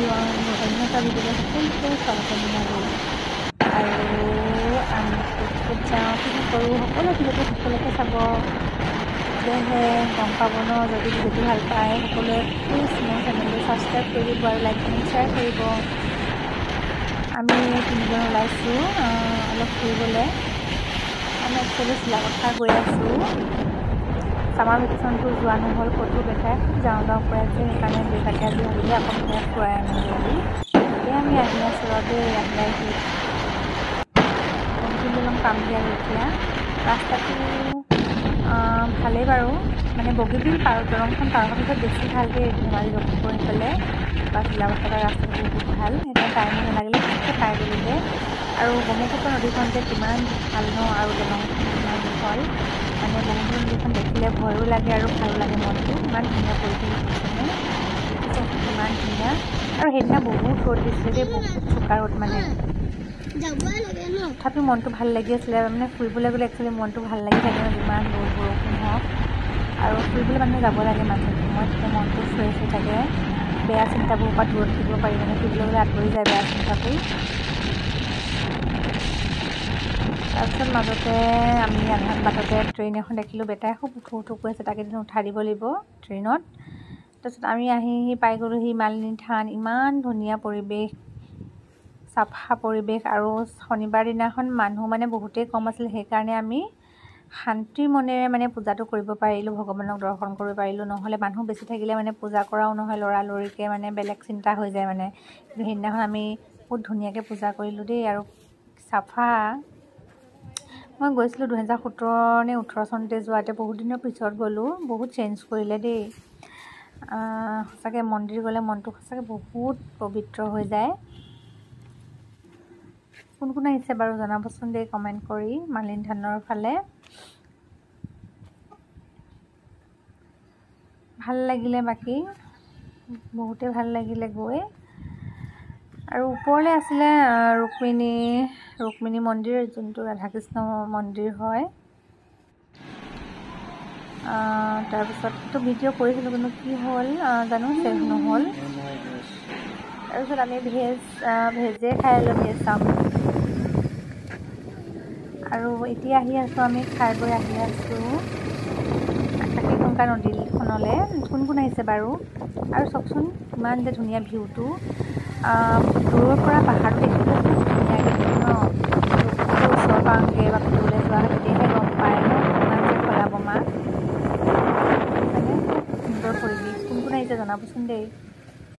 অন্যটা ভিডিঅ' সকলোকে স্বাগতম জনালোঁ। আৰু আমি ক'ত যাওঁ কি কৰোঁ সকলো ভিডিঅ'টো সকলোকে চাব তেতিয়াহে গম পাব ন। যদি ভিডিঅ'টো ভাল পায় সকলোৱে প্লিজ মোৰ চেনেলটো ছাবস্ক্ৰাইব কৰি দিব আৰু লাইক কমেণ্ট শ্বেয়াৰ কৰিব। আমি তিনিজন ওলাইছোঁ অলপ ফুৰিবলৈ। আমি একচুৱেলি চিলাপথাৰ গৈ আছোঁ। ছামাৰ ভেকেশ্যনটো যোৱা নহ'ল ক'তো, বেটাই খুব যাওঁ কৈ আছে, সেইকাৰণে দেউতাকে আজি ভাবিলে আকৌ মানে ফুৰাই আনো বুলি। এতিয়া আমি আহি আছোঁ আৰু দেই, আহি কণ্টিনিউ লং পাম দিয়া এতিয়া। ৰাস্তাটো ভালেই বাৰু, মানে বগীবিল পাৰ দলংখন পাৰ হোৱাৰ পিছত বেছি ভাল দেই। ধেমাজি লখিমপুৰ সেইফালে বা চিলাপথাৰৰ ৰাস্তাটো বহুত ভাল, সেইকাৰণে টাইমো নালাগিলে খুবকৈ পাই গ'লোগৈ। আৰু ব্ৰহ্মপুত্ৰ নদীখন যে কিমান ভাল ন, আৰু দলংখন কিমান দীঘল, মানে ব্ৰহ্মপুত্ৰ নদীখন দেখিলে ভয়ো লাগে আৰু ভালো লাগে মনটো। ইমান ধুনীয়া পৰিৱেশ দেখিছেনে, দেখিছেচোন কিমান ধুনীয়া। আৰু সেইদিনা বহুত ৰ'দ দিছিলে দেই, বহুত চোকা ৰ'দ, মানে তথাপিও মনটো ভাল লাগি আছিলে। মানে ফুৰিবলৈ গ'লে একচুৱেলি মনটো ভাল লাগি থাকে ন, যিমান ৰ'দ বৰষুণ হওক। আৰু ফুৰিবলৈ মানুহে যাব লাগে মাজে সময়ত, তেতিয়া মনটো ফ্ৰেছ হৈ থাকে, বেয়া চিন্তাবোৰৰ পৰা দূৰত থাকিব পাৰি, মানে ফুৰিবলৈ গ'লে আঁতৰি যায় বেয়া চিন্তাবোৰ। তাৰপিছত মাজতে আমি আধা বাটতে ট্ৰেইন এখন দেখিলোঁ। বেটাই খুব উঠো কৈ আছে, তাক এদিন উঠাই দিব লাগিব ট্ৰেইনত। তাৰপিছত আমি আহি পাই গ'লোহি মালিনী থান। ইমান ধুনীয়া পৰিৱেশ, চাফা পৰিৱেশ, আৰু শনিবাৰ দিনাখন মানুহ মানে বহুতেই কম আছিল, সেইকাৰণে আমি শান্তিৰ মনেৰে মানে পূজাটো কৰিব পাৰিলোঁ, ভগৱানক দৰ্শন কৰিব পাৰিলোঁ। নহ'লে মানুহ বেছি থাকিলে মানে পূজা কৰাও নহয়, লৰালৰিকৈ মানে বেলেগ চিন্তা হৈ যায় মানে। কিন্তু সেইদিনাখন আমি বহুত ধুনীয়াকৈ পূজা কৰিলোঁ দেই, আৰু চাফা। মই গৈছিলোঁ 2017 নে 2018 চনতে যোৱাতে, বহুত দিনৰ পিছত গ'লোঁ। বহুত চেঞ্জ কৰিলে দেই। সঁচাকৈ মন্দিৰ গ'লে মনটো সঁচাকৈ বহুত পবিত্ৰ হৈ যায়। কোন কোন আহিছে বাৰু জনাবচোন দেই কমেণ্ট কৰি মালিনী থানৰ ফালে। ভাল লাগিলে, বাকী বহুতেই ভাল লাগিলে গৈ। আৰু ওপৰলৈ আছিলে ৰুক্মিণী মন্দিৰ, যোনটো ৰাধাকৃষ্ণ মন্দিৰ হয়। তাৰপিছত সেইটো ভিডিঅ' কৰিছিলোঁ, কিন্তু কি হ'ল জানো ছেভ নহ'ল। তাৰপিছত আমি ভেজে খাই ল'লোঁ, ভেজ চাওমিন। আৰু এতিয়া আহি আছোঁ, আমি খাই বৈ আহি আছোঁ আকাশীগংগা নদীখনলৈ। কোন কোন আহিছে বাৰু? আৰু চাওকচোন ইমান যে ধুনীয়া ভিউটো, দূৰৰ পৰা পাহাৰটো দেখিবলৈ খুব ধুনীয়াকৈ দেখোঁ ন। ওচৰৰ পাওঁগৈ বা ভিতৰলৈ যোৱা হয় তেতিয়াহে গম পায় ন, ইমান যে খলা বমা। মানে খুব সুন্দৰ পৰিৱেশ। কোন কোন আহিছে জনাবচোন দেই।